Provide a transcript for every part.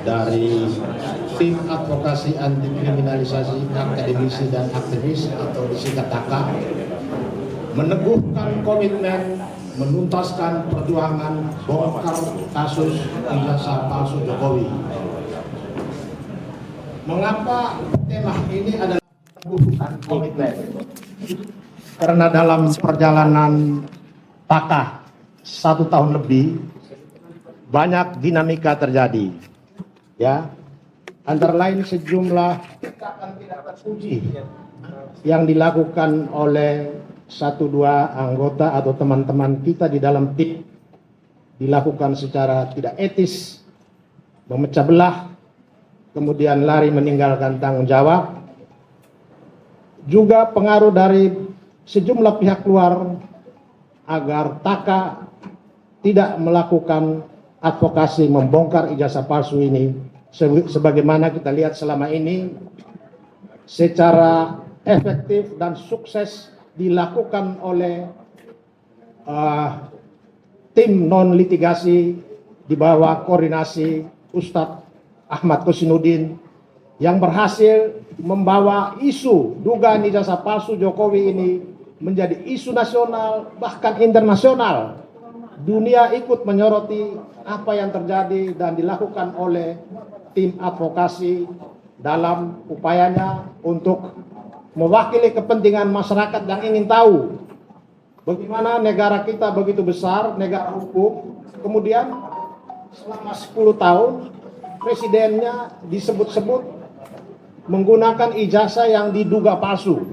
dari tim advokasi anti kriminalisasi akademisi dan aktivis atau disingkat TAKA meneguhkan komitmen menuntaskan perjuangan bongkar kasus ijazah palsu Jokowi. Mengapa tema ini adalah meneguhkan komitmen? Karena dalam perjalanan TAKA 1 tahun lebih banyak dinamika terjadi, ya, antara lain sejumlah tindakan tidak terpuji yang dilakukan oleh 1-2 anggota atau teman-teman kita di dalam tim, dilakukan secara tidak etis, memecah belah, kemudian lari meninggalkan tanggung jawab. Juga pengaruh dari sejumlah pihak luar agar TAKA tidak melakukan advokasi membongkar ijazah palsu ini, sebagaimana kita lihat selama ini secara efektif dan sukses dilakukan oleh tim non litigasi di bawah koordinasi Ustadz Ahmad Kosinudin yang berhasil membawa isu dugaan ijazah palsu Jokowi ini menjadi isu nasional bahkan internasional. Dunia ikut menyoroti apa yang terjadi dan dilakukan oleh tim advokasi dalam upayanya untuk mewakili kepentingan masyarakat yang ingin tahu bagaimana negara kita begitu besar, negara hukum, kemudian selama 10 tahun presidennya disebut-sebut menggunakan ijazah yang diduga palsu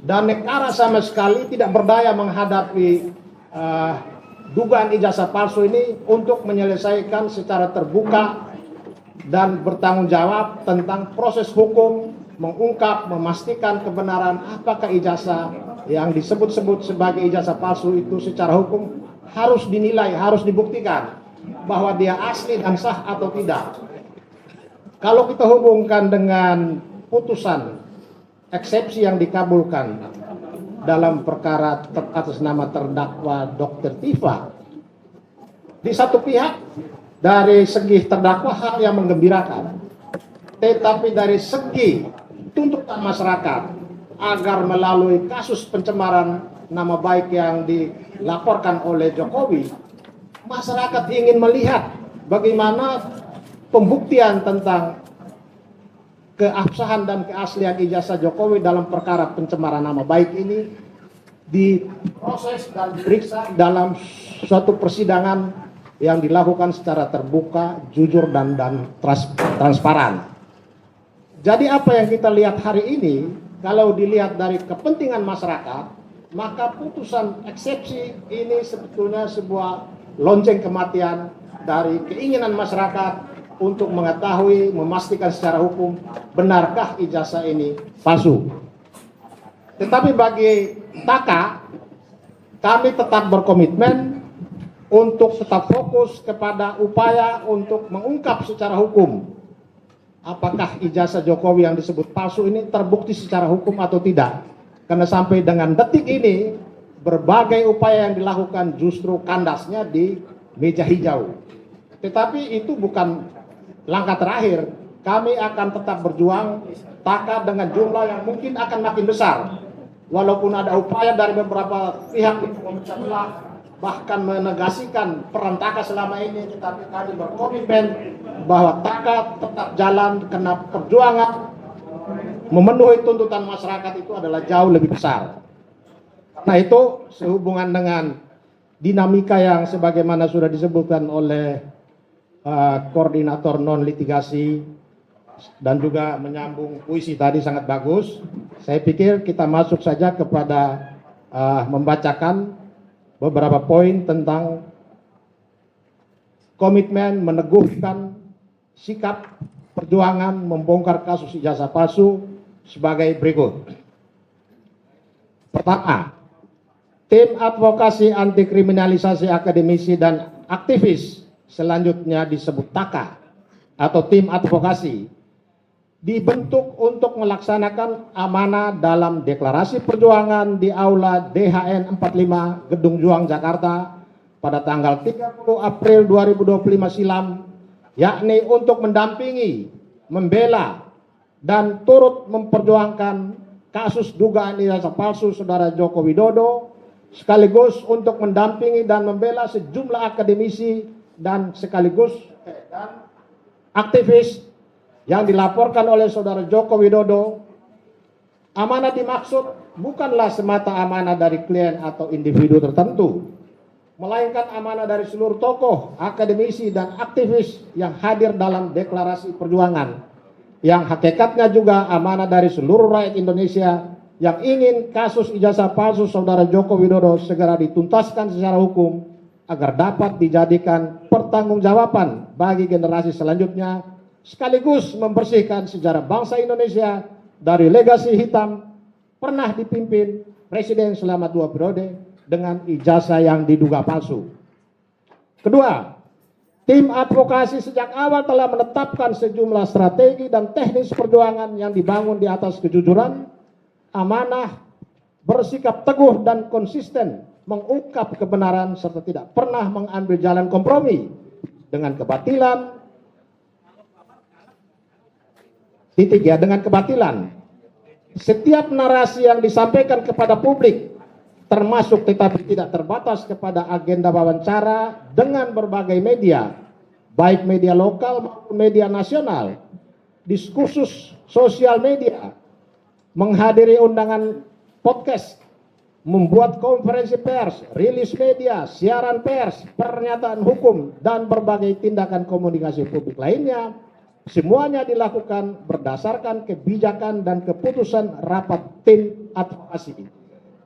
dan negara sama sekali tidak berdaya menghadapi dugaan ijazah palsu ini untuk menyelesaikan secara terbuka dan bertanggung jawab tentang proses hukum, mengungkap, memastikan kebenaran apakah ijazah yang disebut-sebut sebagai ijazah palsu itu secara hukum harus dinilai, harus dibuktikan bahwa dia asli dan sah atau tidak. Kalau kita hubungkan dengan putusan eksepsi yang dikabulkan dalam perkara atas nama terdakwa Dr. Tifa, di satu pihak dari segi terdakwa hal yang menggembirakan, tetapi dari segi tuntutan masyarakat agar melalui kasus pencemaran nama baik yang dilaporkan oleh Jokowi, masyarakat ingin melihat bagaimana pembuktian tentang keabsahan dan keaslian ijazah Jokowi dalam perkara pencemaran nama baik ini diproses dan diperiksa dalam suatu persidangan yang dilakukan secara terbuka, jujur dan transparan. Jadi apa yang kita lihat hari ini, kalau dilihat dari kepentingan masyarakat, maka putusan eksepsi ini sebetulnya sebuah lonceng kematian dari keinginan masyarakat untuk mengetahui, memastikan secara hukum benarkah ijazah ini palsu. Tetapi bagi TAKA, kami tetap berkomitmen untuk tetap fokus kepada upaya untuk mengungkap secara hukum apakah ijazah Jokowi yang disebut palsu ini terbukti secara hukum atau tidak. Karena sampai dengan detik ini berbagai upaya yang dilakukan justru kandasnya di meja hijau. Tetapi itu bukan langkah terakhir. Kami akan tetap berjuang TAKA dengan jumlah yang mungkin akan makin besar. Walaupun ada upaya dari beberapa pihak untuk memecah belah, bahkan menegasikan peran TAKA selama ini, tetapi kami berkomitmen bahwa TAKA tetap jalan karena perjuangan memenuhi tuntutan masyarakat itu adalah jauh lebih besar. Nah itu sehubungan dengan dinamika yang sebagaimana sudah disebutkan oleh koordinator non litigasi dan juga menyambung puisi tadi sangat bagus. Saya pikir kita masuk saja kepada membacakan beberapa poin tentang komitmen meneguhkan sikap perjuangan membongkar kasus ijazah palsu sebagai berikut. Pertama, tim advokasi anti kriminalisasi akademisi dan aktivis, selanjutnya disebut TAKA atau tim advokasi, dibentuk untuk melaksanakan amanah dalam deklarasi perjuangan di Aula DHN 45 Gedung Juang Jakarta pada tanggal 30 April 2025 silam yakni untuk mendampingi, membela, dan turut memperjuangkan kasus dugaan ijazah palsu Saudara Joko Widodo, sekaligus untuk mendampingi dan membela sejumlah akademisi dan sekaligus dan aktivis yang dilaporkan oleh Saudara Joko Widodo. Amanah dimaksud bukanlah semata amanah dari klien atau individu tertentu, melainkan amanah dari seluruh tokoh, akademisi, dan aktivis yang hadir dalam deklarasi perjuangan, yang hakikatnya juga amanah dari seluruh rakyat Indonesia yang ingin kasus ijazah palsu Saudara Joko Widodo segera dituntaskan secara hukum agar dapat dijadikan pertanggungjawaban bagi generasi selanjutnya, sekaligus membersihkan sejarah bangsa Indonesia dari legasi hitam pernah dipimpin presiden selama 2 periode dengan ijazah yang diduga palsu. Kedua, tim advokasi sejak awal telah menetapkan sejumlah strategi dan teknis perjuangan yang dibangun di atas kejujuran, amanah, bersikap teguh dan konsisten mengungkap kebenaran serta tidak pernah mengambil jalan kompromi dengan kebatilan. Dengan kebatilan. Setiap narasi yang disampaikan kepada publik, termasuk tetapi tidak terbatas kepada agenda wawancara dengan berbagai media, baik media lokal maupun media nasional, diskursus sosial media, menghadiri undangan podcast, membuat konferensi pers, rilis media, siaran pers, pernyataan hukum, dan berbagai tindakan komunikasi publik lainnya, semuanya dilakukan berdasarkan kebijakan dan keputusan rapat tim advokasi.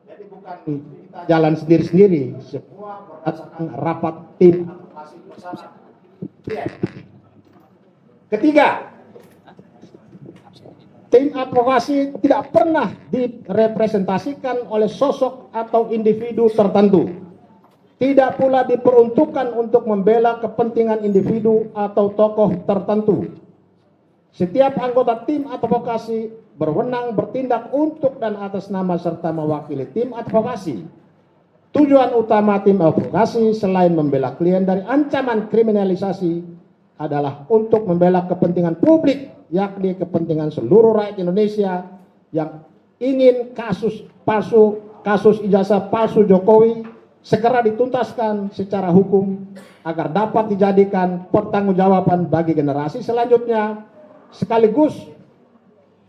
Jadi bukan kita jalan sendiri-sendiri, semua berdasarkan rapat tim advokasi bersama. Ketiga, tim advokasi tidak pernah direpresentasikan oleh sosok atau individu tertentu. Tidak pula diperuntukkan untuk membela kepentingan individu atau tokoh tertentu. Setiap anggota tim advokasi berwenang bertindak untuk dan atas nama serta mewakili tim advokasi. Tujuan utama tim advokasi selain membela klien dari ancaman kriminalisasi adalah untuk membela kepentingan publik, yakni kepentingan seluruh rakyat Indonesia yang ingin kasus ijazah palsu Jokowi segera dituntaskan secara hukum agar dapat dijadikan pertanggungjawaban bagi generasi selanjutnya, sekaligus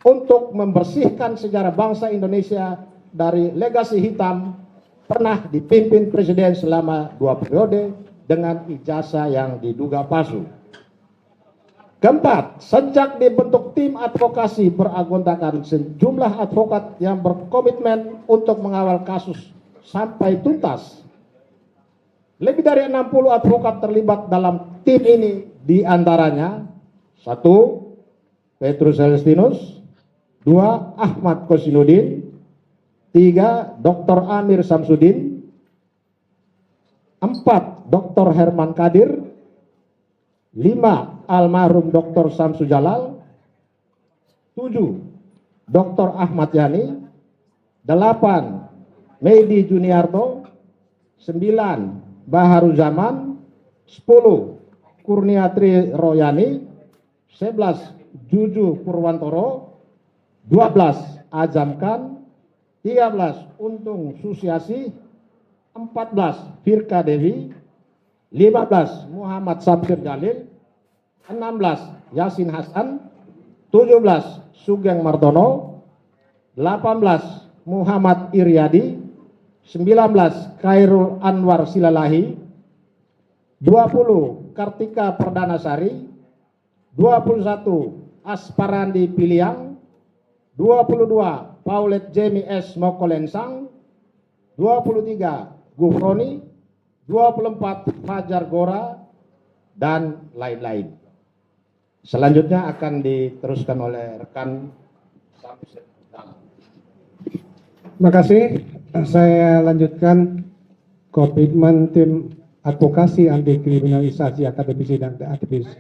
untuk membersihkan sejarah bangsa Indonesia dari legasi hitam pernah dipimpin presiden selama 2 periode dengan ijazah yang diduga palsu. Keempat, sejak dibentuk tim advokasi beranggotakan sejumlah advokat yang berkomitmen untuk mengawal kasus sampai tuntas. Lebih dari 60 advokat terlibat dalam tim ini, di antaranya 1. Petrus Celestinus, 2. Ahmad Kosinudin, 3. Dr. Amir Samsudin, 4. Dr. Herman Kadir, 5. Almarhum Dr. Samsu Jalal, 7. Dr. Ahmad Yani, 8. Medi Juniarto, 9. Baharu Zaman, 10. Kurniatri Royani, 11. Juju Purwantoro, 12. Azam Khan, 13. Untung Susiasi, 14. Firka Devi, 15. Muhammad Sabsir Jalil, 16. Yasin Hasan, 17. Sugeng Martono, 18. Muhammad Iryadi, 19. Khairul Anwar Silalahi, 20. Kartika Perdanasari, 21. Asparandi Piliang, 22. Paulet Jemi S. Mokolensang, 23. Gufroni, 24. Fajar Gora, dan lain-lain. Selanjutnya akan diteruskan oleh rekan Samsudin. Terima kasih. Saya lanjutkan komitmen tim advokasi anti kriminalisasi akademisi dan aktivis.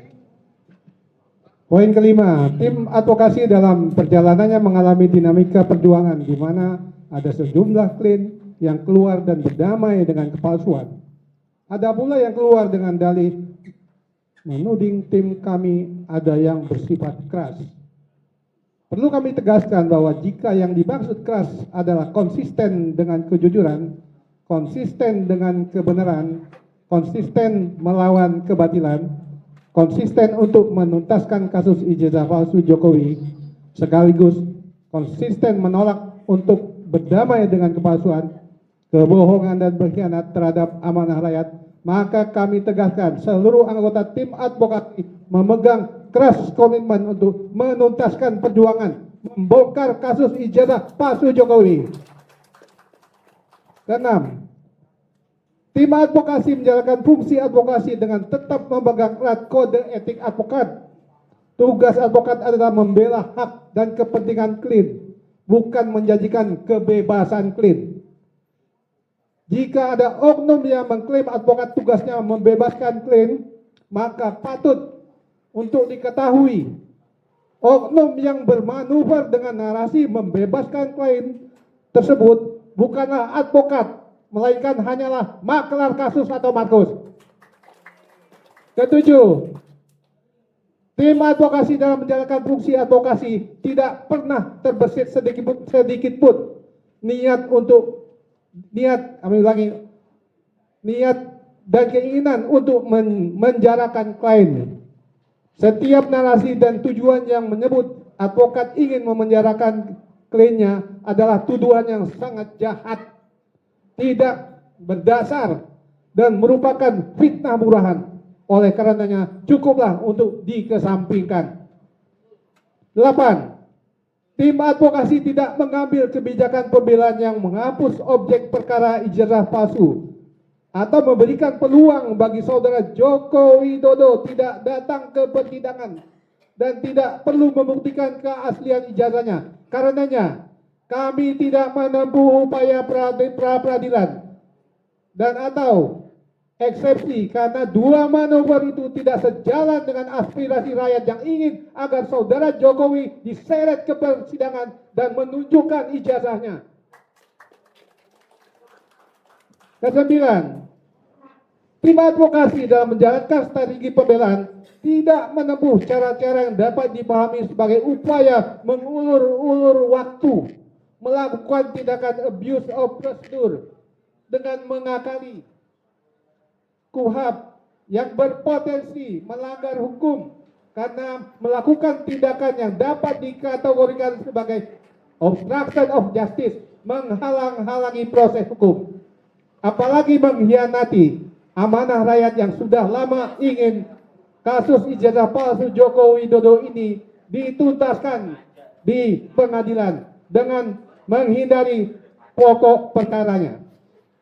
Poin kelima, tim advokasi dalam perjalanannya mengalami dinamika perjuangan di mana ada sejumlah klien yang keluar dan berdamai dengan kepalsuan. Ada pula yang keluar dengan dalih menuding tim kami ada yang bersifat keras. Perlu kami tegaskan bahwa jika yang dimaksud keras adalah konsisten dengan kejujuran, konsisten dengan kebenaran, konsisten melawan kebatilan, konsisten untuk menuntaskan kasus ijazah palsu Jokowi, sekaligus konsisten menolak untuk berdamai dengan kepalsuan, kebohongan dan berkhianat terhadap amanah rakyat, maka kami tegaskan seluruh anggota tim advokasi memegang keras komitmen untuk menuntaskan perjuangan membongkar kasus ijazah palsu Jokowi. Keenam, tim advokasi menjalankan fungsi advokasi dengan tetap memegang erat kode etik advokat. Tugas advokat adalah membela hak dan kepentingan klien, bukan menjanjikan kebebasan klien. Jika ada oknum yang mengklaim advokat tugasnya membebaskan klien, maka patut untuk diketahui oknum yang bermanuver dengan narasi membebaskan klien tersebut bukanlah advokat, melainkan hanyalah maklar kasus atau markus. Ketujuh, tim advokasi dalam menjalankan fungsi advokasi tidak pernah terbesit sedikit pun niat dan keinginan untuk menjarakan klien. Setiap narasi dan tujuan yang menyebut advokat ingin memenjarakan kliennya adalah tuduhan yang sangat jahat, tidak berdasar, dan merupakan fitnah murahan. Oleh karenanya cukuplah untuk dikesampingkan. 8. Tim advokasi tidak mengambil kebijakan pembelaan yang menghapus objek perkara ijazah palsu atau memberikan peluang bagi saudara Joko Widodo tidak datang ke persidangan dan tidak perlu membuktikan keaslian ijazahnya. Karenanya kami tidak menempuh upaya pra-peradilan dan atau eksepsi karena dua manuver itu tidak sejalan dengan aspirasi rakyat yang ingin agar saudara Jokowi diseret ke persidangan dan menunjukkan ijazahnya. Kesembilan, tim advokasi dalam menjalankan strategi pembelaan tidak menempuh cara-cara yang dapat dipahami sebagai upaya mengulur-ulur waktu, melakukan tindakan abuse of procedure dengan mengakali KUHP yang berpotensi melanggar hukum karena melakukan tindakan yang dapat dikategorikan sebagai obstruction of justice, menghalang-halangi proses hukum, apalagi mengkhianati amanah rakyat yang sudah lama ingin kasus ijazah palsu Joko Widodo ini dituntaskan di pengadilan dengan menghindari pokok perkaranya.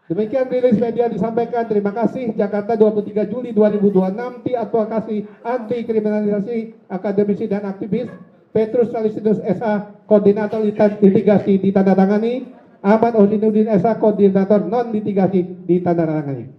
Demikian rilis media disampaikan. Terima kasih. Jakarta 23 Juli 2026. Tim Advokasi Anti Kriminalisasi Akademisi dan Aktivis Petrus Salisinus SA, Koordinator Litigasi ditandatangani. Ahmad Odinuddin SA, Koordinator Non Litigasi ditandatangani.